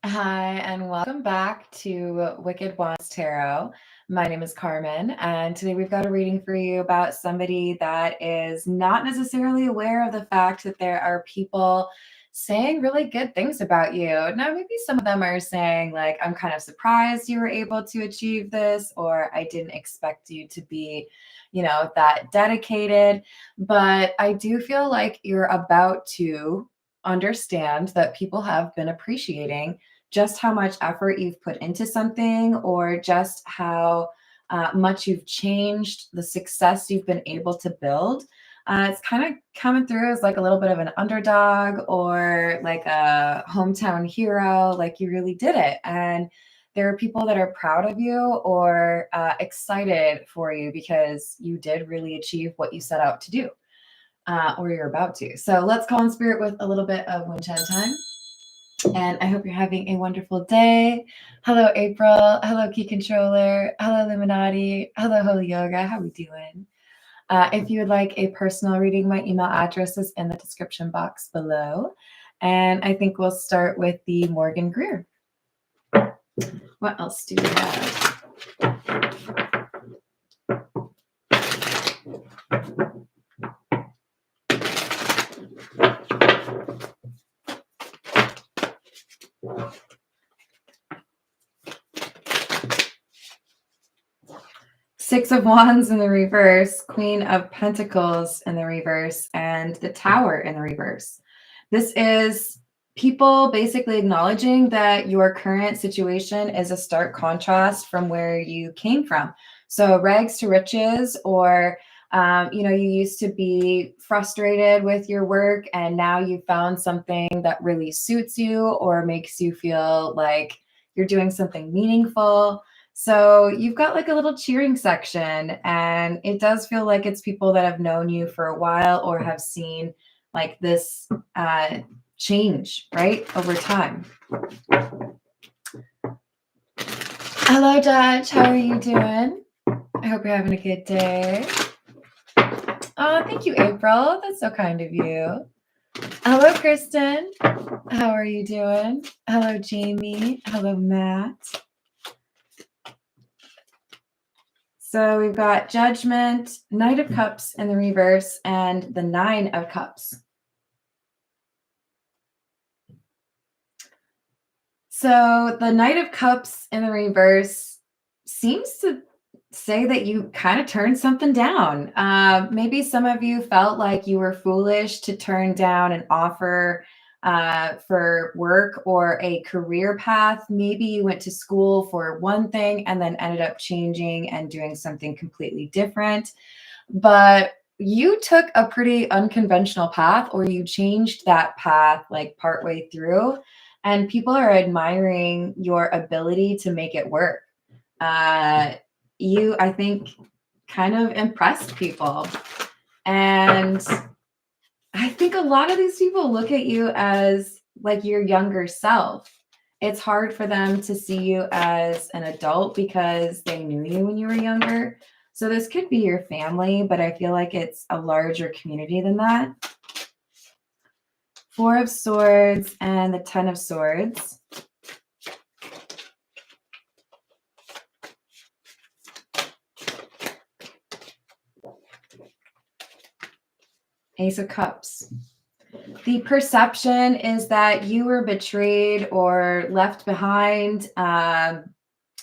Hi, and welcome back to Wicked Wands Tarot. My name is Carmen, and today we've got a reading for you about somebody that is not necessarily aware of the fact that there are people saying really good things about you. Now, maybe some of them are saying, like, I'm kind of surprised you were able to achieve this, or I didn't expect you to be, that dedicated. But I do feel like you're about to understand that people have been appreciating just how much effort you've put into something or just how much you've changed, the success you've been able to build. It's kind of coming through as like a little bit of an underdog or like a hometown hero, like you really did it. And there are people that are proud of you or excited for you because you did really achieve what you set out to do or you're about to. So let's call in spirit with a little bit of wind chime time. And I hope you're having a wonderful day. Hello, April. Hello, Key Controller. Hello, Illuminati. Hello, Holy Yoga. How we doing? If you would like a personal reading, my email address is in the description box below. And I think we'll start with the Morgan Greer. What else do we have? 6 of Wands in the reverse, Queen of Pentacles in the reverse, and the Tower in the reverse. This is people basically acknowledging that your current situation is a stark contrast from where you came from. So rags to riches, or you used to be frustrated with your work and now you found something that really suits you or makes you feel like you're doing something meaningful. So you've got like a little cheering section, and it does feel like it's people that have known you for a while or have seen like this change, right, over time. Hello, Dutch. How are you doing? I hope you're having a good day. Oh, thank you, April. That's so kind of you. Hello, Kristen. How are you doing? Hello, Jamie. Hello, Matt. So we've got Judgment, Knight of Cups in the reverse, and the 9 of Cups. So the Knight of Cups in the reverse seems to say that you kind of turned something down. Maybe some of you felt like you were foolish to turn down an offer for work or a career path. Maybe you went to school for one thing and then ended up changing and doing something completely different. But you took a pretty unconventional path, or you changed that path like partway through, and people are admiring your ability to make it work. You, I think, kind of impressed people. And I think a lot of these people look at you as like your younger self. It's hard for them to see you as an adult because they knew you when you were younger. So this could be your family, but I feel like it's a larger community than that. 4 of Swords and the 10 of Swords. Ace of Cups. The perception is that you were betrayed or left behind,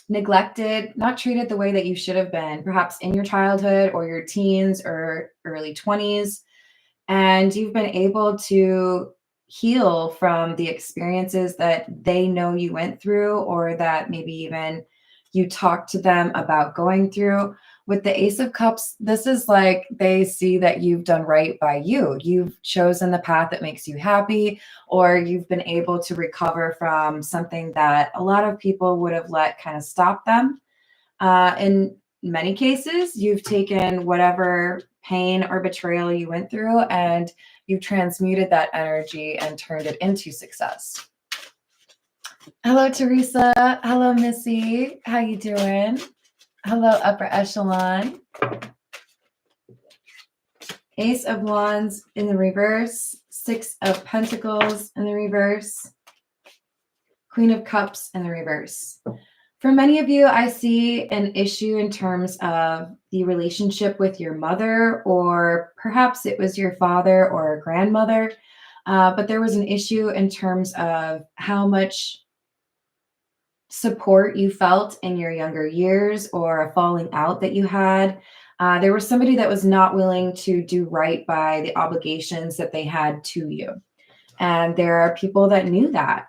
neglected, not treated the way that you should have been, perhaps in your childhood or your teens or early 20s. And you've been able to heal from the experiences that they know you went through, or that maybe even you talked to them about going through. With the Ace of Cups, this is like they see that you've done right by you. You've chosen the path that makes you happy, or you've been able to recover from something that a lot of people would have let kind of stop them. In many cases, you've taken whatever pain or betrayal you went through and you've transmuted that energy and turned it into success. Hello, Teresa. Hello, Missy. How you doing? Hello, Upper Echelon. Ace of Wands in the reverse, 6 of Pentacles in the reverse. Queen of Cups in the reverse. For many of you, I see an issue in terms of the relationship with your mother, or perhaps it was your father or grandmother. But there was an issue in terms of how much support you felt in your younger years, or a falling out that you had. There was somebody that was not willing to do right by the obligations that they had to you. And there are people that knew that.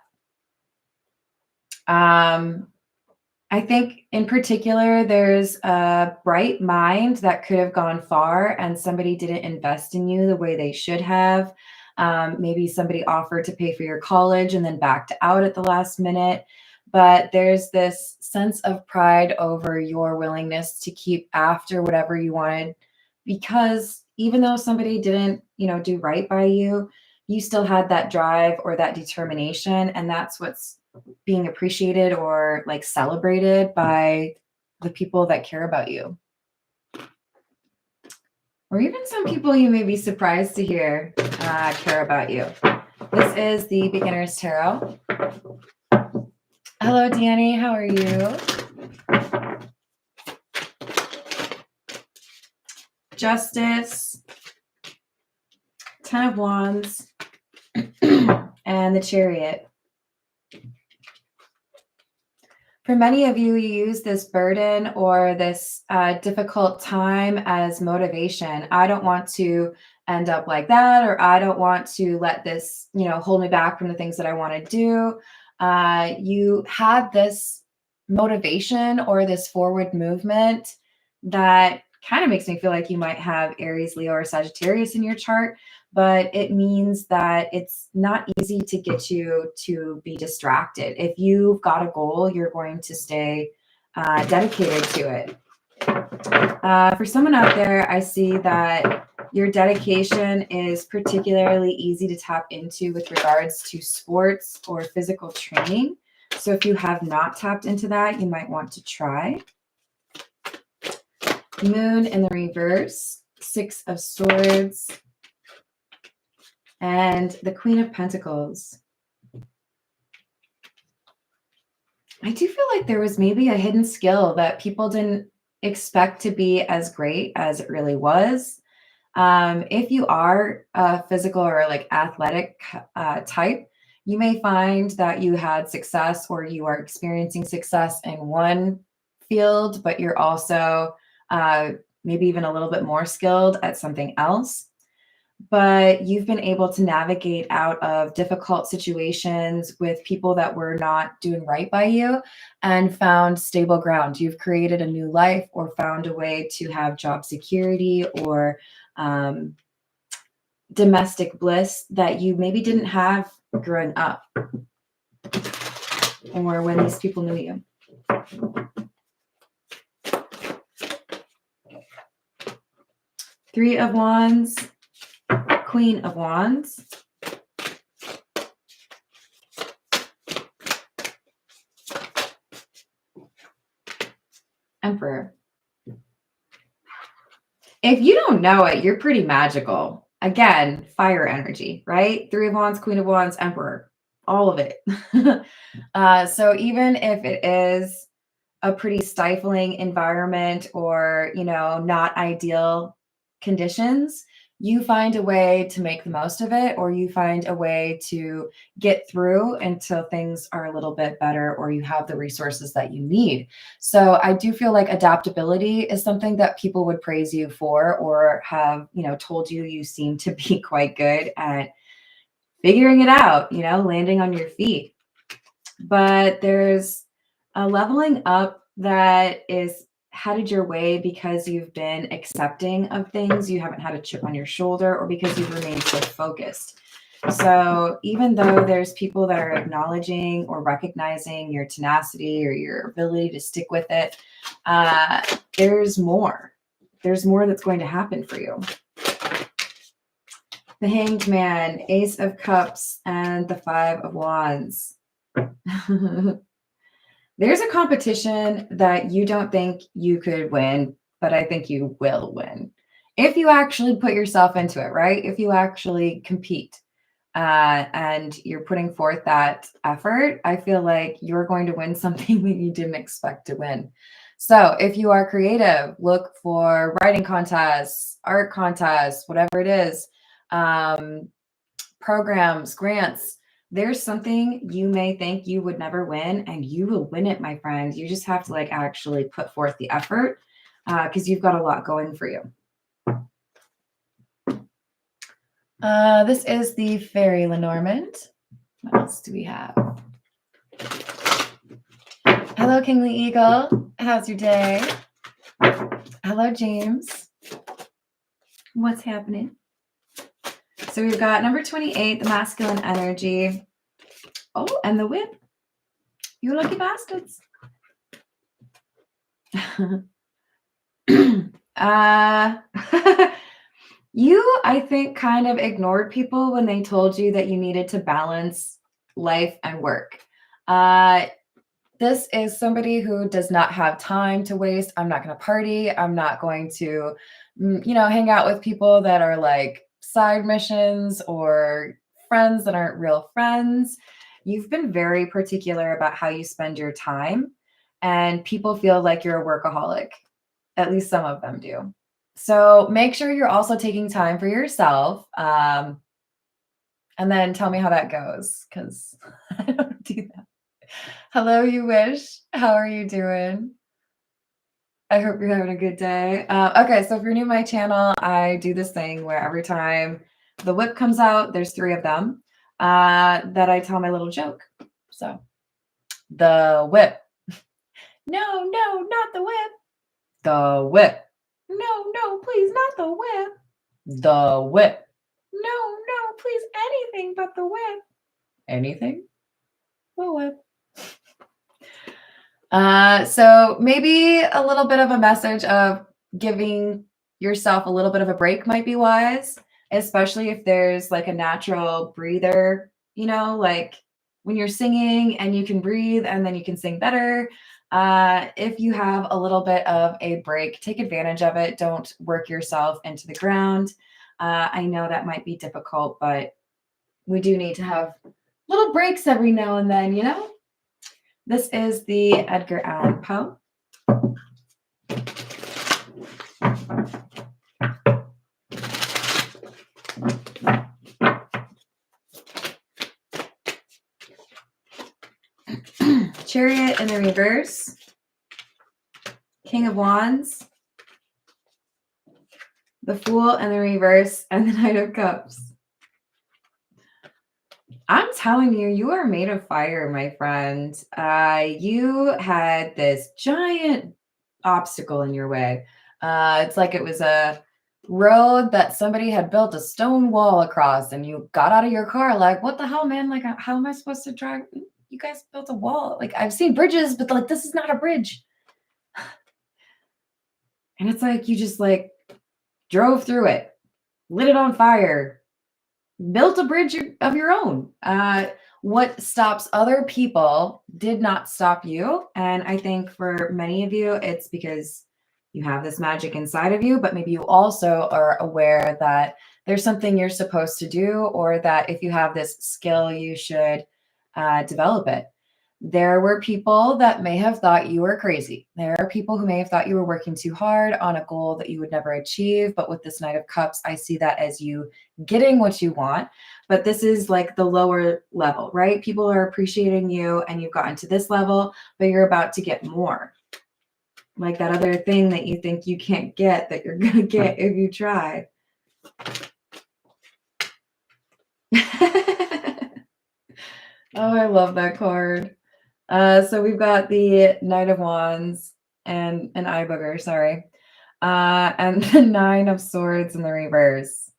I think in particular, there's a bright mind that could have gone far and somebody didn't invest in you the way they should have. Maybe somebody offered to pay for your college and then backed out at the last minute. But there's this sense of pride over your willingness to keep after whatever you wanted, because even though somebody didn't, do right by you, you still had that drive or that determination. And that's what's being appreciated or like celebrated by the people that care about you. Or even some people you may be surprised to hear care about you. This is the Beginner's Tarot. Hello, Danny. How are you? Justice, Ten of Wands, and the Chariot. For many of you, you use this burden or this difficult time as motivation. I don't want to end up like that, or I don't want to let this, hold me back from the things that I want to do. You had this motivation or this forward movement that kind of makes me feel like you might have Aries, Leo, or Sagittarius in your chart, but it means that it's not easy to get you to be distracted. If you've got a goal, you're going to stay dedicated to it. For someone out there, I see that your dedication is particularly easy to tap into with regards to sports or physical training. So if you have not tapped into that, you might want to try. Moon in the reverse, Six of Swords, and the Queen of Pentacles. I do feel like there was maybe a hidden skill that people didn't expect to be as great as it really was. If you are a physical or like athletic type, you may find that you had success or you are experiencing success in one field, but you're also maybe even a little bit more skilled at something else. But you've been able to navigate out of difficult situations with people that were not doing right by you and found stable ground. You've created a new life or found a way to have job security or domestic bliss that you maybe didn't have growing up or when these people knew you. Three of Wands, Queen of Wands, Emperor. If you don't know it, you're pretty magical. Again, fire energy, right? Three of Wands, Queen of Wands, Emperor, all of it. So even if it is a pretty stifling environment or, not ideal conditions, you find a way to make the most of it, or you find a way to get through until things are a little bit better or you have the resources that you need. So I do feel like adaptability is something that people would praise you for, or have, told you seem to be quite good at figuring it out, landing on your feet. But there's a leveling up that is headed your way because you've been accepting of things. You haven't had a chip on your shoulder, or because you've remained so focused. So even though there's people that are acknowledging or recognizing your tenacity or your ability to stick with it, there's more. There's more that's going to happen for you. The Hanged Man, Ace of Cups, and the Five of Wands. There's a competition that you don't think you could win, but I think you will win. If you actually put yourself into it, right? If you actually compete. and you're putting forth that effort, I feel like you're going to win something that you didn't expect to win. So if you are creative, look for writing contests, art contests, whatever it is, um, programs, grants. There's something you may think you would never win, and you will win it, my friend. You just have to like actually put forth the effort because you've got a lot going for you. This is the Fairy Lenormand. What else do we have? Hello, Kingly Eagle. How's your day? Hello, James. What's happening? So we've got number 28, the masculine energy. Oh, and the whip. You lucky bastards. You, I think, kind of ignored people when they told you that you needed to balance life and work. This is somebody who does not have time to waste. I'm not going to party. I'm not going to, hang out with people that are like side missions or friends that aren't real friends. You've been very particular about how you spend your time, and people feel like you're a workaholic. At least some of them do. So make sure you're also taking time for yourself. And then tell me how that goes, because I don't do that. Hello, you wish. How are you doing? I hope you're having a good day. Okay, so if you're new to my channel, I do this thing where every time the whip comes out, there's 3 of them, that I tell my little joke. So the whip. No, not the whip. The whip. No, please, not the whip. The whip. No, please, anything but the whip. Anything? The whip. So maybe a little bit of a message of giving yourself a little bit of a break might be wise, especially if there's like a natural breather, like when you're singing and you can breathe and then you can sing better. If you have a little bit of a break, take advantage of it. Don't work yourself into the ground. I know that might be difficult, but we do need to have little breaks every now and then, This is the Edgar Allan Poe. Chariot in the reverse. King of Wands. The Fool in the reverse, and the Knight of Cups. I'm telling you, you are made of fire, my friend. You had this giant obstacle in your way. It's like it was a road that somebody had built a stone wall across, and you got out of your car like, what the hell, man? Like, how am I supposed to drive? You guys built a wall. Like, I've seen bridges, but like, this is not a bridge. And it's like, you just like drove through it, lit it on fire, built a bridge of your own. What stops other people did not stop you. And I think for many of you, it's because you have this magic inside of you, but maybe you also are aware that there's something you're supposed to do, or that if you have this skill, you should develop it. There were people that may have thought you were crazy. There are people who may have thought you were working too hard on a goal that you would never achieve. But with this Knight of Cups, I see that as you getting what you want. But this is like the lower level, right? People are appreciating you and you've gotten to this level, but you're about to get more. Like that other thing that you think you can't get that you're going to get if you try. Oh, I love that card. So we've got the Knight of Wands and an eye booger, sorry. And the 9 of Swords in the reverse.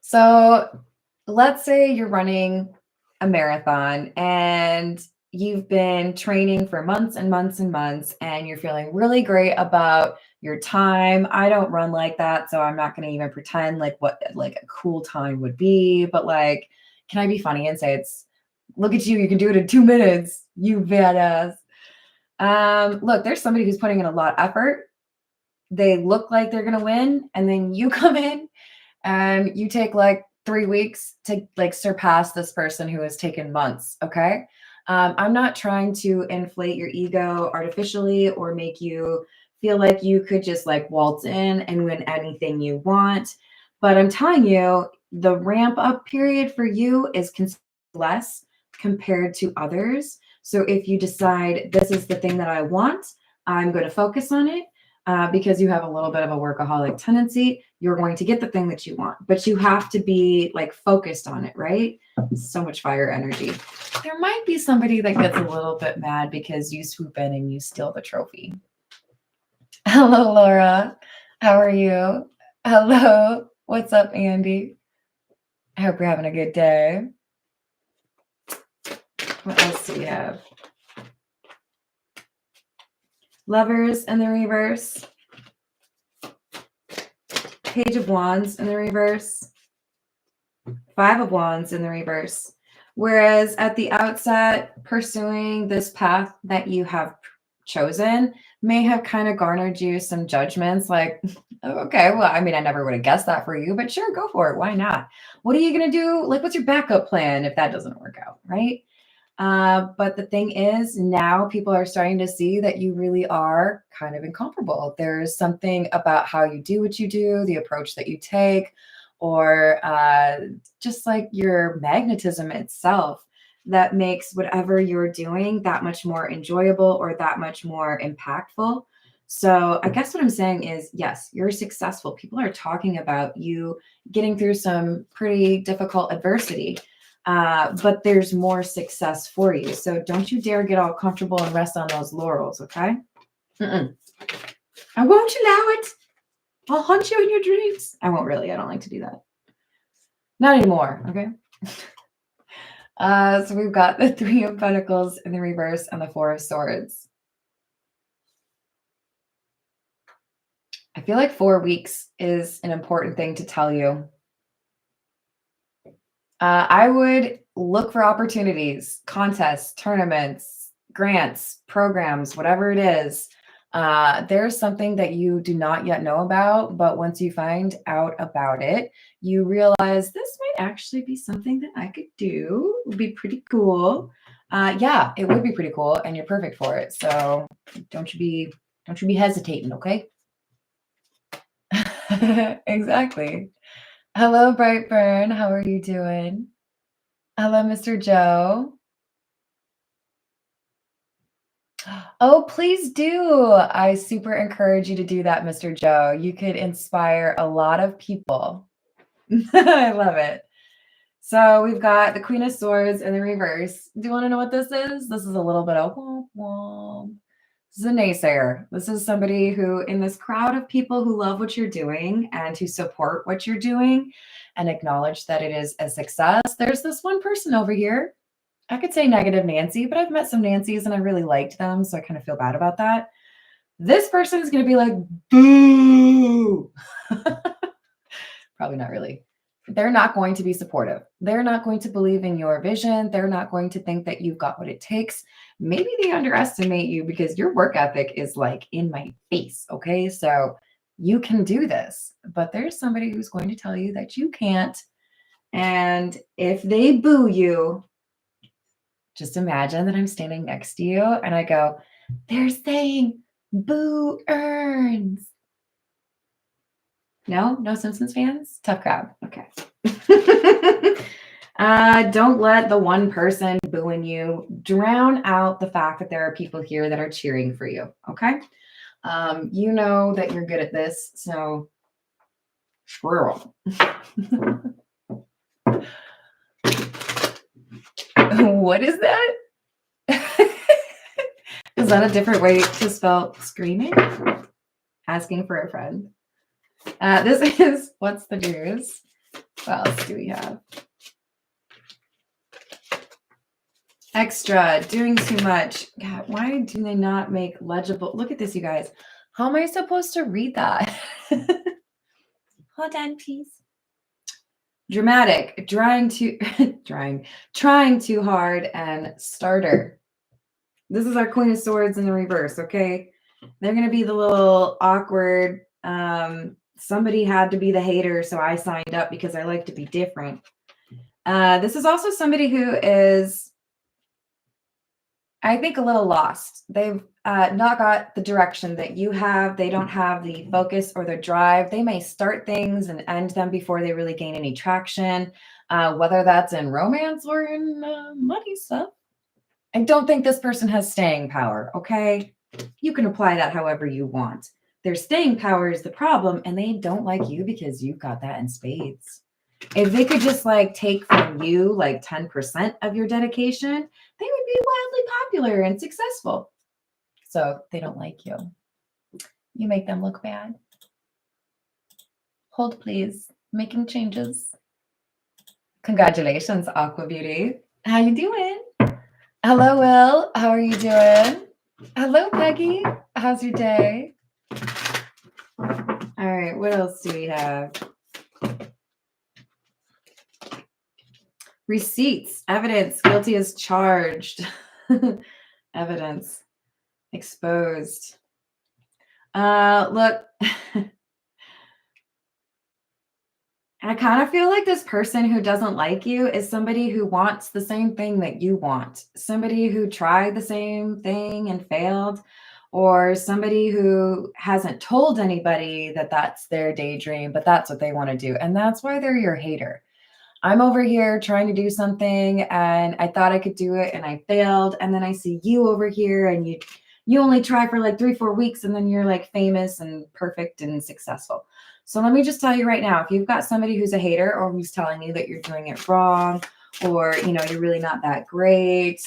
So let's say you're running a marathon and you've been training for months and months and months, and you're feeling really great about your time. I don't run like that, so I'm not going to even pretend like what like a cool time would be. But like, can I be funny and say look at you, you can do it in 2 minutes, you badass. Look, there's somebody who's putting in a lot of effort. They look like they're going to win, and then you come in and you take like 3 weeks to like surpass this person who has taken months. Okay. I'm not trying to inflate your ego artificially or make you feel like you could just like waltz in and win anything you want. But I'm telling you, the ramp up period for you is less compared to others. So if you decide this is the thing that I want, I'm going to focus on it. Because you have a little bit of a workaholic tendency, you're going to get the thing that you want, but you have to be like focused on it, right? So much fire energy. There might be somebody that gets a little bit mad because you swoop in and you steal the trophy. Hello, Laura. How are you? Hello. What's up, Andy? I hope you're having a good day. What else do we have? Lovers in the reverse. Page of Wands in the reverse. Five of Wands in the reverse. Whereas at the outset, pursuing this path that you have chosen may have kind of garnered you some judgments like, okay, well, I mean, I never would have guessed that for you, but sure, go for it. Why not? What are you going to do? Like, what's your backup plan if that doesn't work out, right? But the thing is, now people are starting to see that you really are kind of incomparable. There's something about how you do what you do, the approach that you take, or just like your magnetism itself that makes whatever you're doing that much more enjoyable or that much more impactful. So I guess what I'm saying is, yes, you're successful. People are talking about you getting through some pretty difficult adversity, but there's more success for you. So don't you dare get all comfortable and rest on those laurels, okay? Mm-mm. I won't allow it. I'll hunt you in your dreams. I won't really. I don't like to do that. Not anymore, okay? So we've got the Three of Pentacles in the reverse and the Four of Swords. I feel like 4 weeks is an important thing to tell you. I would look for opportunities, contests, tournaments, grants, programs, whatever it is. There's something that you do not yet know about, but once you find out about it, you realize this might actually be something that I could do. It would be pretty cool. Yeah, it would be pretty cool, and you're perfect for it. So don't you be hesitating, okay? Exactly. Hello, Brightburn. How are you doing? Hello, Mr. Joe. Oh, please do. I super encourage you to do that, Mr. Joe. You could inspire a lot of people. I love it. So we've got the Queen of Swords in the reverse. Do you want to know what this is? This is a little bit of womp womp. This is a naysayer. This is somebody who, in this crowd of people who love what you're doing and who support what you're doing and acknowledge that it is a success, there's this one person over here. I could say negative Nancy, but I've met some Nancys and I really liked them, so I kind of feel bad about that. This person is going to be like, boo. Probably not really. They're not going to be supportive. They're not going to believe in your vision. They're not going to think that you've got what it takes. Maybe they underestimate you because your work ethic is like in my face. Okay. So you can do this, but there's somebody who's going to tell you that you can't. And if they boo you, just imagine that I'm standing next to you and I go, they're saying boo earns. No Simpsons fans? Tough crowd. Okay. Don't let the one person booing you drown out the fact that there are people here that are cheering for you. Okay. You know that you're good at this. So squirrel. What is that? Is that a different way to spell screaming? Asking for a friend. This is What's the News? What else do we have? Extra, doing too much. God, why do they not make legible? Look at this, you guys. How am I supposed to read that? Hold on, please. Dramatic, trying too hard, and starter. This is our Queen of Swords in the reverse, okay? They're going to be the little awkward, somebody had to be the hater, so I signed up because I like to be different. This is also somebody who is, I think, a little lost. They've not got the direction that you have. They don't have the focus or the drive. They may start things and end them before they really gain any traction, whether that's in romance or in money stuff. I don't think this person has staying power, okay? You can apply that however you want. Their staying power is the problem, and they don't like you because you've got that in spades. If they could just like take from you like 10% of your dedication, they would be wildly popular and successful. So they don't like you. You make them look bad. Hold, please. Making changes. Congratulations, Aqua Beauty. How you doing? Hello, Will. How are you doing? Hello, Peggy. How's your day? All right, what else do we have? Receipts, evidence, guilty as charged. Evidence, exposed. Look, I kind of feel like this person who doesn't like you is somebody who wants the same thing that you want. Somebody who tried the same thing and failed, or somebody who hasn't told anybody that that's their daydream, but that's what they want to do. And that's why they're your hater. I'm over here trying to do something and I thought I could do it and I failed. And then I see you over here and you only try for like 3-4 weeks and then you're like famous and perfect and successful. So let me just tell you right now, if you've got somebody who's a hater or who's telling you that you're doing it wrong, or, you know, you're really not that great,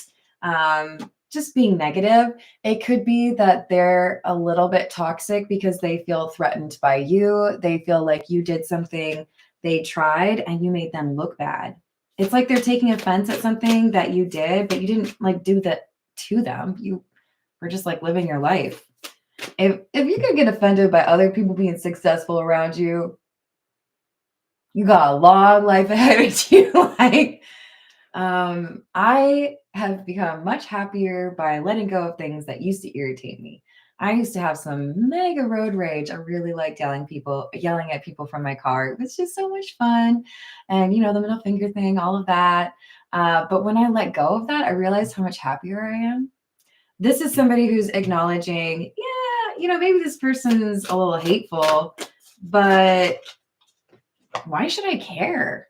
just being negative, it could be that they're a little bit toxic because they feel threatened by you. They feel like you did something they tried and you made them look bad. It's like they're taking offense at something that you did, but you didn't like do that to them. You were just like living your life. If you could get offended by other people being successful around you, you got a long life ahead of you. Like, I have become much happier by letting go of things that used to irritate me. I used to have some mega road rage. I really liked yelling at people from my car. It was just so much fun. And, you know, the middle finger thing, all of that. But when I let go of that, I realized how much happier I am. This is somebody who's acknowledging, yeah, you know, maybe this person's a little hateful, but why should I care?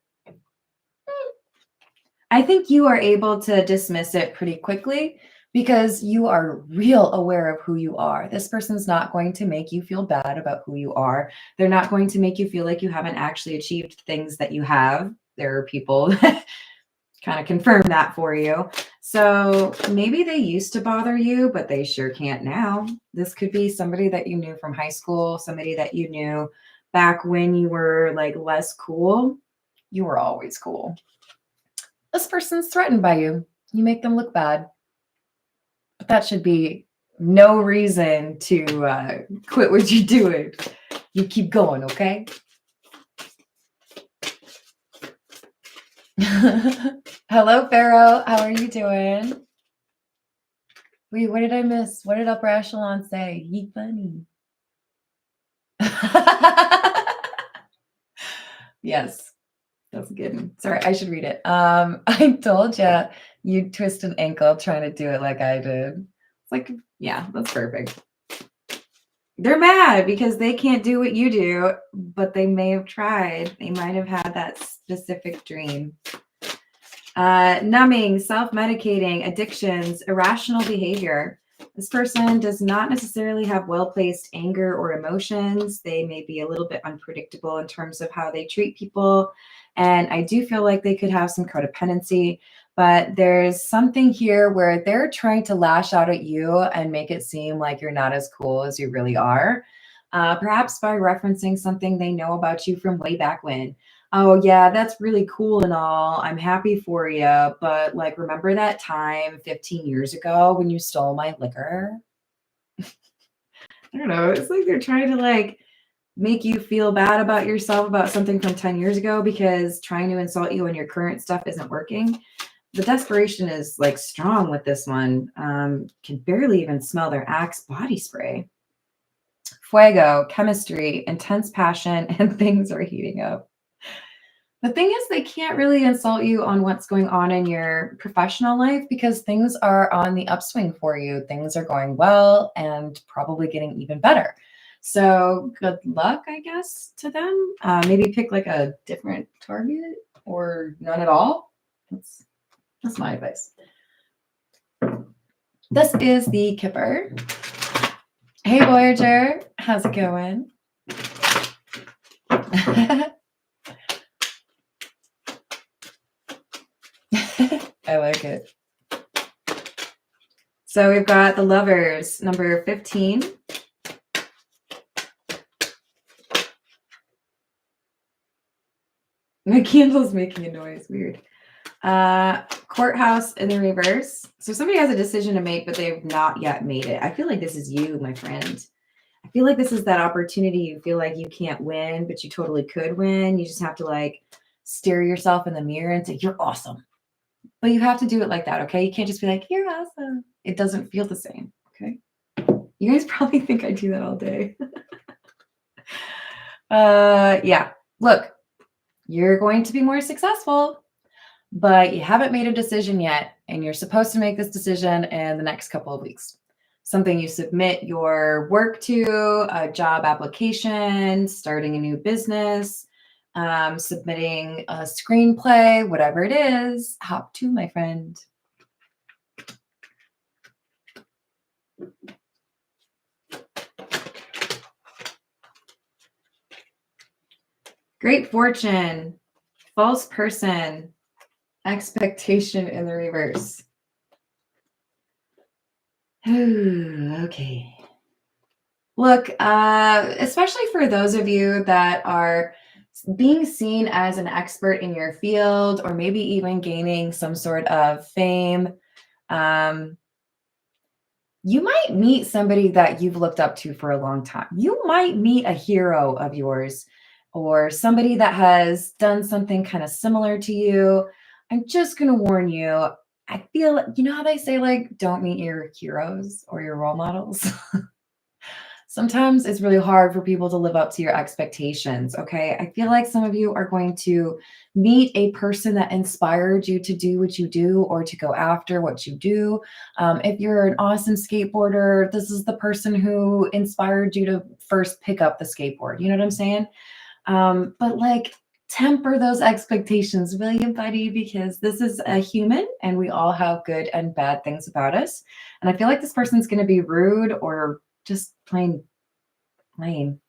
I think you are able to dismiss it pretty quickly because you are real aware of who you are. This person's not going to make you feel bad about who you are. They're not going to make you feel like you haven't actually achieved things that you have. There are people that kind of confirm that for you. So maybe they used to bother you, but they sure can't now. This could be somebody that you knew from high school, somebody that you knew back when you were like less cool. You were always cool. This person's threatened by you. You make them look bad. But that should be no reason to quit what you're doing. You keep going, okay? Hello, Pharaoh. How are you doing? Wait, what did I miss? What did Upper Echelon say? Ye funny. Yes. That's good. Sorry, I should read it. I told you you'd twist an ankle trying to do it like I did. It's like, yeah, that's perfect. They're mad because they can't do what you do, but they may have tried. They might have had that specific dream. Numbing, self-medicating, addictions, irrational behavior. This person does not necessarily have well-placed anger or emotions. They may be a little bit unpredictable in terms of how they treat people. And I do feel like they could have some codependency, but there's something here where they're trying to lash out at you and make it seem like you're not as cool as you really are. Perhaps by referencing something they know about you from way back when. Oh, yeah, that's really cool and all. I'm happy for you. But like, remember that time 15 years ago when you stole my liquor? I don't know. It's like they're trying to like make you feel bad about yourself about something from 10 years ago because trying to insult you when your current stuff isn't working. The desperation is like strong with this one. Can barely even smell their Axe body spray. fuego, chemistry, intense passion, and things are heating up. The thing is, they can't really insult you on what's going on in your professional life because things are on the upswing for you. Things are going well and probably getting even better. So good luck, I guess, to them. Maybe pick like a different target or none at all. That's my advice. This is the Kipper. Hey, Voyager. How's it going? I like it. So we've got the Lovers, number 15. My candle's making a noise. Weird. Courthouse in the reverse. So somebody has a decision to make, but they've not yet made it. I feel like this is you, my friend. I feel like this is that opportunity. You feel like you can't win, but you totally could win. You just have to like stare yourself in the mirror and say, you're awesome. But you have to do it like that, okay? You can't just be like, you're awesome. It doesn't feel the same, okay? You guys probably think I do that all day. Yeah. Look, you're going to be more successful, but you haven't made a decision yet, and you're supposed to make this decision in the next couple of weeks. Something you submit your work to, a job application, starting a new business, submitting a screenplay, whatever it is, hop to, my friend. Great fortune, false person, expectation in the reverse. Okay. Look, especially for those of you that are being seen as an expert in your field, or maybe even gaining some sort of fame, you might meet somebody that you've looked up to for a long time. You might meet a hero of yours or somebody that has done something kind of similar to you. I'm just going to warn you. I feel, you know how they say, like, don't meet your heroes or your role models? Sometimes it's really hard for people to live up to your expectations, okay? I feel like some of you are going to meet a person that inspired you to do what you do or to go after what you do. If you're an awesome skateboarder, this is the person who inspired you to first pick up the skateboard. You know what I'm saying? But like, temper those expectations, will you, buddy? Because this is a human and we all have good and bad things about us. And I feel like this person's going to be rude or just plain lame.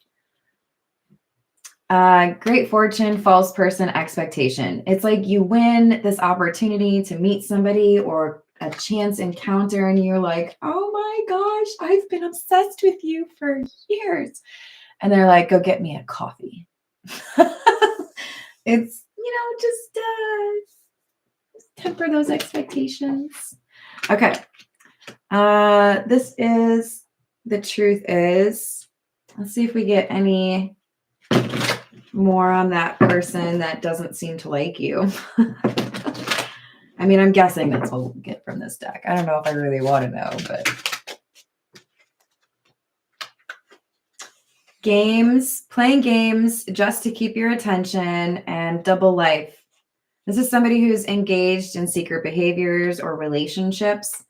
Great fortune, false person, expectation. It's like you win this opportunity to meet somebody or a chance encounter, and you're like, oh my gosh, I've been obsessed with you for years. And they're like, go get me a coffee. It's, just temper those expectations. Okay. This is the truth is. Let's see if we get any more on that person that doesn't seem to like you. I mean, I'm guessing that's what we'll get from this deck. I don't know if I really want to know, but playing games just to keep your attention, and double life. This is somebody who's engaged in secret behaviors or relationships.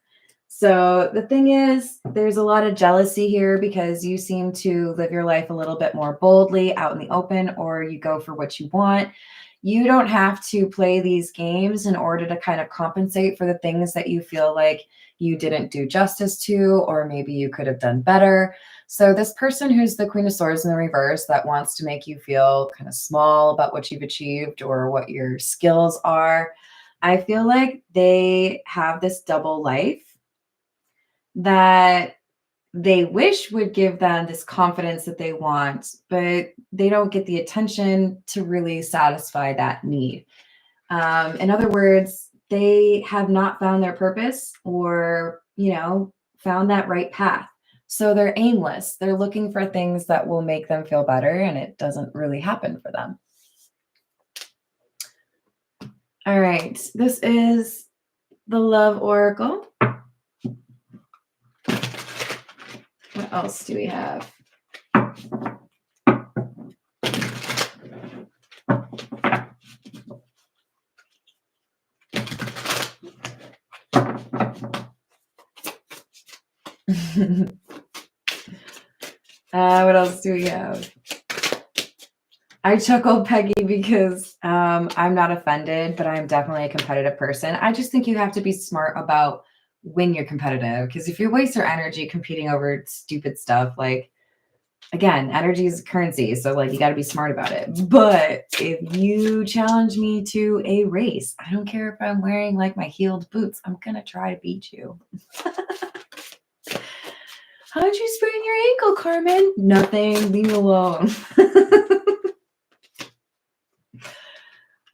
So the thing is, there's a lot of jealousy here because you seem to live your life a little bit more boldly out in the open, or you go for what you want. You don't have to play these games in order to kind of compensate for the things that you feel like you didn't do justice to, or maybe you could have done better. So this person who's the Queen of Swords in the reverse that wants to make you feel kind of small about what you've achieved or what your skills are, I feel like they have this double life that they wish would give them this confidence that they want, but they don't get the attention to really satisfy that need. In other words, they have not found their purpose or, found that right path. So they're aimless. They're looking for things that will make them feel better, and it doesn't really happen for them. All right. This is the Love Oracle. What else do we have? What else do we have? I chuckle, Peggy, because I'm not offended, but I'm definitely a competitive person. I just think you have to be smart about when you're competitive, because if you waste your energy competing over stupid stuff, like, again, energy is currency, so like you got to be smart about it. But if you challenge me to a race, I don't care if I'm wearing like my heeled boots, I'm gonna try to beat you. How'd you sprain your ankle, Carmen? Nothing, leave me alone.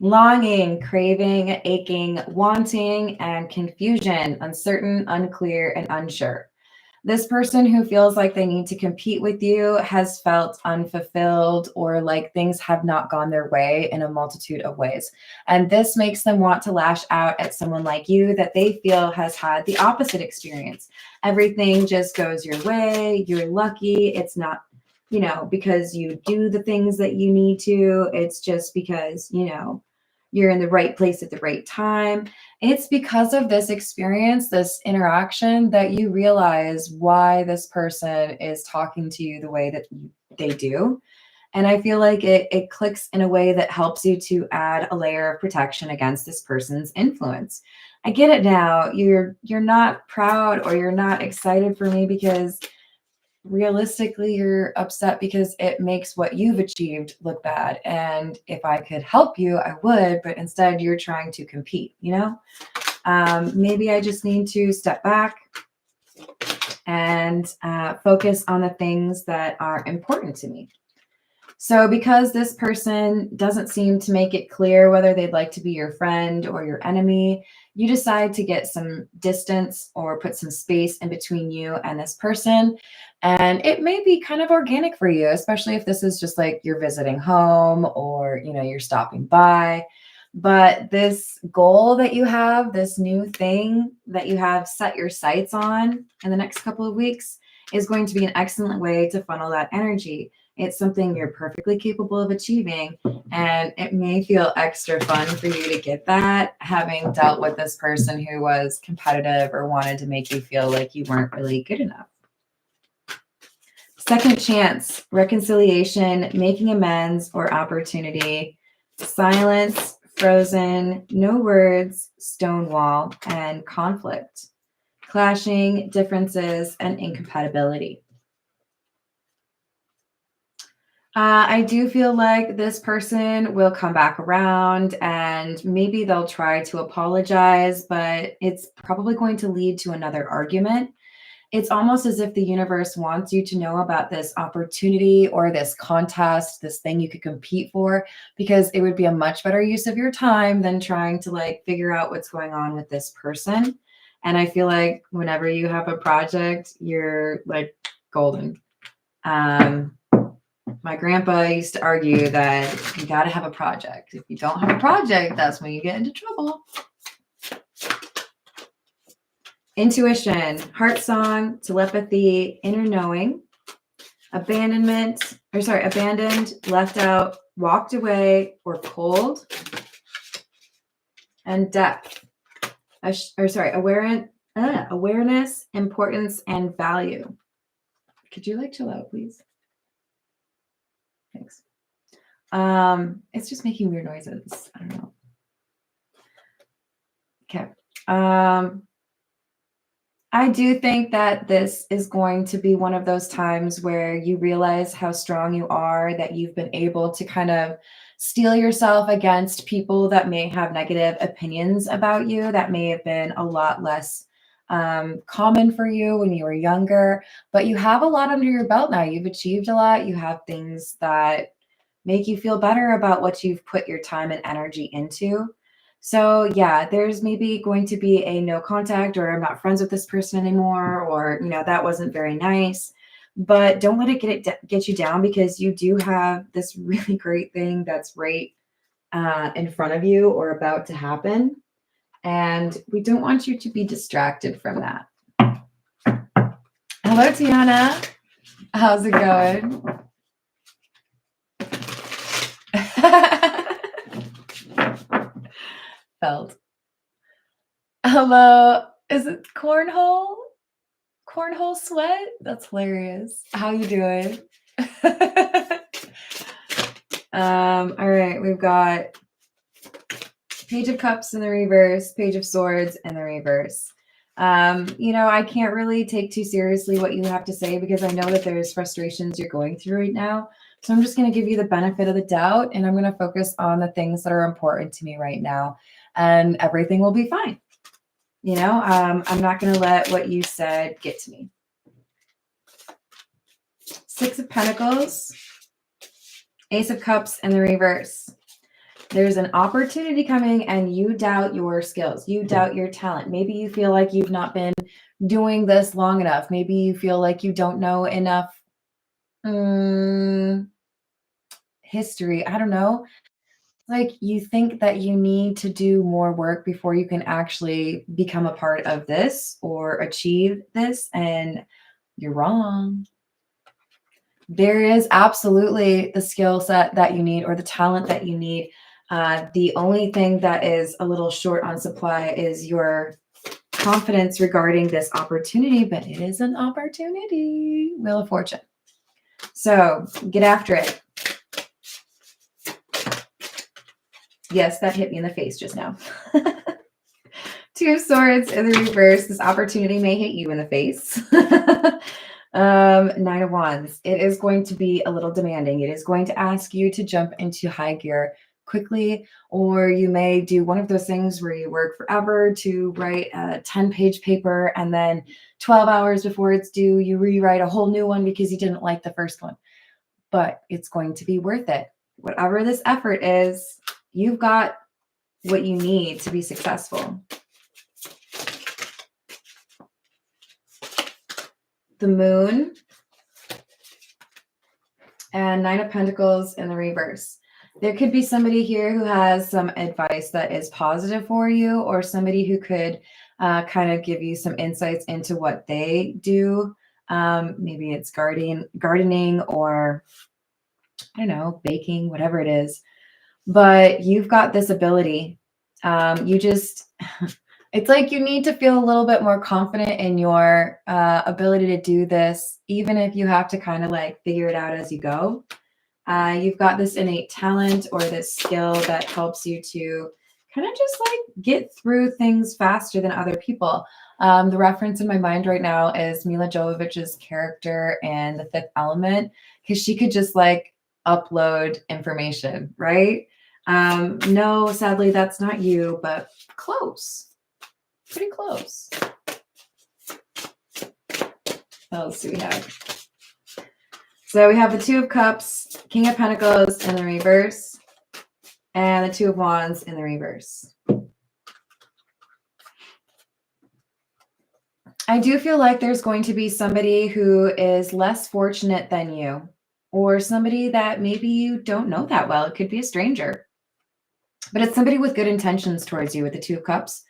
Longing, craving, aching, wanting, and confusion, uncertain, unclear, and unsure. This person who feels like they need to compete with you has felt unfulfilled, or like things have not gone their way in a multitude of ways. And this makes them want to lash out at someone like you that they feel has had the opposite experience. Everything just goes your way. You're lucky. It's not, because you do the things that you need to. It's just because, you're in the right place at the right time. It's because of this experience, this interaction, that you realize why this person is talking to you the way that they do. And I feel like it clicks in a way that helps you to add a layer of protection against this person's influence. I get it now. You're not proud or you're not excited for me because realistically you're upset because it makes what you've achieved look bad. And if I could help you, I would, but instead you're trying to compete, maybe I just need to step back and focus on the things that are important to me. So because this person doesn't seem to make it clear whether they'd like to be your friend or your enemy, you decide to get some distance or put some space in between you and this person. And it may be kind of organic for you, especially if this is just like you're visiting home or, you're stopping by. But this goal that you have, this new thing that you have set your sights on in the next couple of weeks, is going to be an excellent way to funnel that energy. It's something you're perfectly capable of achieving, and it may feel extra fun for you to get that, having dealt with this person who was competitive or wanted to make you feel like you weren't really good enough. Second chance, reconciliation, making amends or opportunity, silence, frozen, no words, stonewall, and conflict, clashing, differences, and incompatibility. I do feel like this person will come back around and maybe they'll try to apologize, but it's probably going to lead to another argument. It's almost as if the universe wants you to know about this opportunity or this contest, this thing you could compete for, because it would be a much better use of your time than trying to like figure out what's going on with this person. And I feel like whenever you have a project, you're like golden. My grandpa used to argue that you got to have a project. If you don't have a project, that's when you get into trouble. Intuition, heart song, telepathy, inner knowing, abandoned, left out, walked away, or cold, and depth. Awareness, importance, and value. Could you like chill out, please? Thanks. It's just making weird noises. I don't know. Okay. I do think that this is going to be one of those times where you realize how strong you are, that you've been able to kind of steel yourself against people that may have negative opinions about you, that may have been a lot less common for you when you were younger, but you have a lot under your belt now. You've achieved a lot. You have things that make you feel better about what you've put your time and energy into. So yeah, there's maybe going to be a no contact, or I'm not friends with this person anymore, or, that wasn't very nice, but don't let it get you down, because you do have this really great thing that's right in front of you or about to happen. And we don't want you to be distracted from that. Hello, Tiana. How's it going? Felt. Hello. Is it cornhole? Cornhole sweat? That's hilarious. How you doing? All right, we've got Page of Cups in the reverse, Page of Swords in the reverse. I can't really take too seriously what you have to say because I know that there's frustrations you're going through right now. So I'm just going to give you the benefit of the doubt, and I'm going to focus on the things that are important to me right now, and everything will be fine. I'm not going to let what you said get to me. Six of Pentacles, Ace of Cups in the reverse. There's an opportunity coming and you doubt your skills. You doubt your talent. Maybe you feel like you've not been doing this long enough. Maybe you feel like you don't know enough history. I don't know. Like you think that you need to do more work before you can actually become a part of this or achieve this, and you're wrong. There is absolutely the skill set that you need or the talent that you need. The only thing that is a little short on supply is your confidence regarding this opportunity, but it is an opportunity. Wheel of Fortune. So get after it. Yes, that hit me in the face just now. Two of Swords in the reverse. This opportunity may hit you in the face. Nine of Wands. It is going to be a little demanding. It is going to ask you to jump into high gear quickly, or you may do one of those things where you work forever to write a 10-page paper, and then 12 hours before it's due, you rewrite a whole new one because you didn't like the first one. But it's going to be worth it. Whatever this effort is, you've got what you need to be successful. The Moon and Nine of Pentacles in the reverse. There could be somebody here who has some advice that is positive for you, or somebody who could kind of give you some insights into what they do. Maybe it's gardening, or I don't know, baking, whatever it is. But you've got this ability. It's like you need to feel a little bit more confident in your ability to do this, even if you have to kind of like figure it out as you go. You've got this innate talent or this skill that helps you to kind of just like get through things faster than other people. The reference in my mind right now is Mila Jovovich's character in The Fifth Element, because she could just like upload information, right? No, sadly, that's not you, but close. Pretty close. What else do we have? So we have the Two of Cups, King of Pentacles in the reverse, and the Two of Wands in the reverse. I do feel like there's going to be somebody who is less fortunate than you, or somebody that maybe you don't know that well. It could be a stranger, but it's somebody with good intentions towards you with the Two of Cups.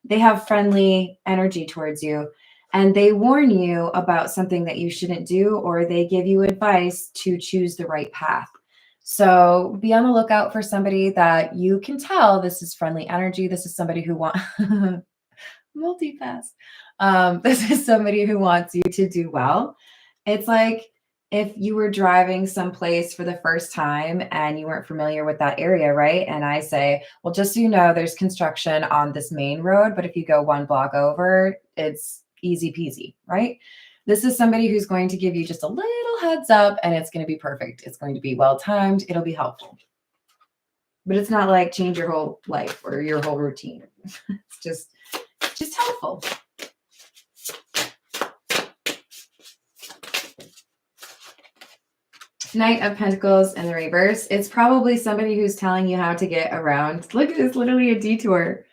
They have friendly energy towards you, and they warn you about something that you shouldn't do, or they give you advice to choose the right path. So be on the lookout for somebody that you can tell this is friendly energy. This is somebody who wants multitask. This is somebody who wants you to do well. It's like if you were driving someplace for the first time and you weren't familiar with that area, right? And I say, well, just so you know, there's construction on this main road, but if you go one block over, it's easy peasy, right? This is somebody who's going to give you just a little heads up, and it's going to be perfect. It's going to be well timed. It'll be helpful. But it's not like change your whole life or your whole routine. It's just helpful. Knight of Pentacles in the reverse. It's probably somebody who's telling you how to get around. Look, it's literally a detour.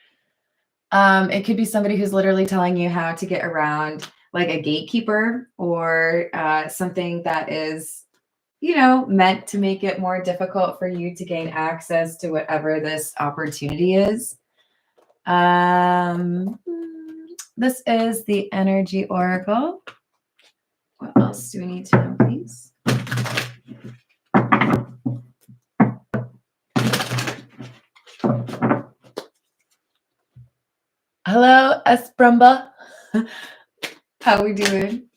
It could be somebody who's literally telling you how to get around, like a gatekeeper, or something that is, meant to make it more difficult for you to gain access to whatever this opportunity is. This is the Energy Oracle. What else do we need to know, please? Hello, Esprumba. How we doing?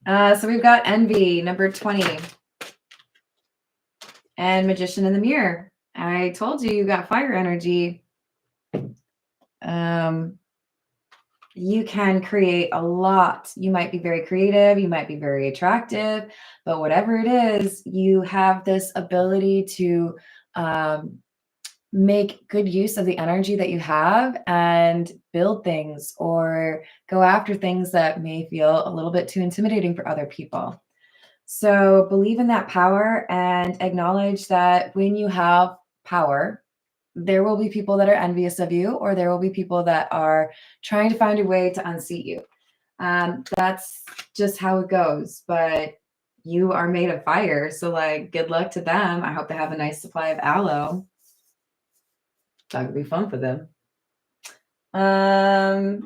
So we've got Envy, number 20, and Magician in the Mirror. I told you got fire energy. You can create a lot. You might be very creative, you might be very attractive, but whatever it is, you have this ability to make good use of the energy that you have and build things or go after things that may feel a little bit too intimidating for other people. So believe in that power and acknowledge that when you have power, there will be people that are envious of you, or there will be people that are trying to find a way to unseat you. That's just how it goes. But you are made of fire. So, like, good luck to them. I hope they have a nice supply of aloe. That would be fun for them. I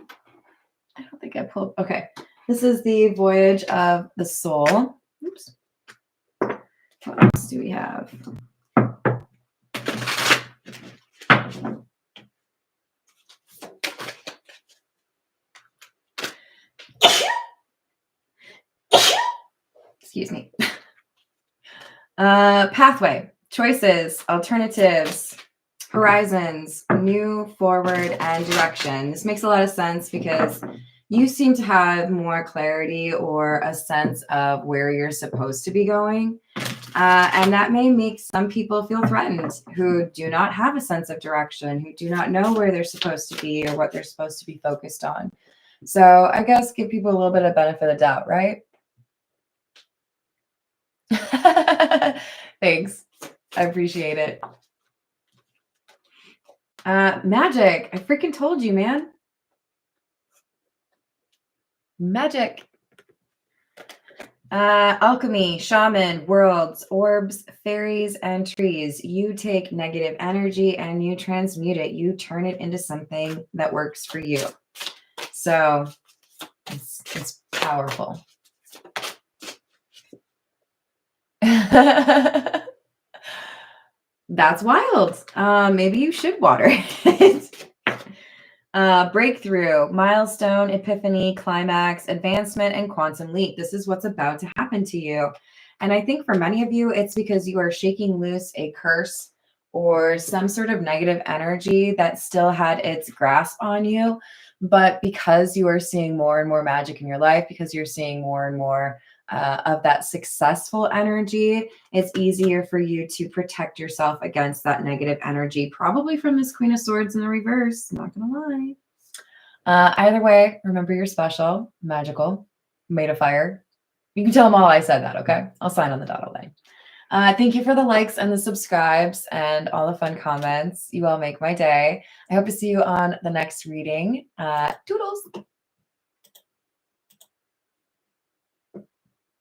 don't think I pulled. Okay. This is the Voyage of the Soul. Oops. What else do we have? Excuse me. Pathway, choices, alternatives, horizons, new, forward, and direction. This makes a lot of sense because you seem to have more clarity or a sense of where you're supposed to be going. And that may make some people feel threatened who do not have a sense of direction, who do not know where they're supposed to be or what they're supposed to be focused on. So I guess give people a little bit of benefit of doubt, right? Thanks. I appreciate it. Magic. I freaking told you, man. Magic. Alchemy, shaman, worlds, orbs, fairies, and trees. You take negative energy and you transmute it. You turn it into something that works for you. So it's powerful. That's wild. Maybe you should water it. Breakthrough, milestone, epiphany, climax, advancement, and quantum leap. This is what's about to happen to you. And I think for many of you, it's because you are shaking loose a curse or some sort of negative energy that still had its grasp on you. But because you are seeing more and more magic in your life, because you're seeing more and more of that successful energy, it's easier for you to protect yourself against that negative energy, probably from this Queen of Swords in the reverse. Not gonna lie. Either way, remember you're special, magical, made of fire. You can tell them all I said that, okay? I'll sign on the dotted line. Thank you for the likes and the subscribes and all the fun comments. You all make my day. I hope to see you on the next reading. Doodles.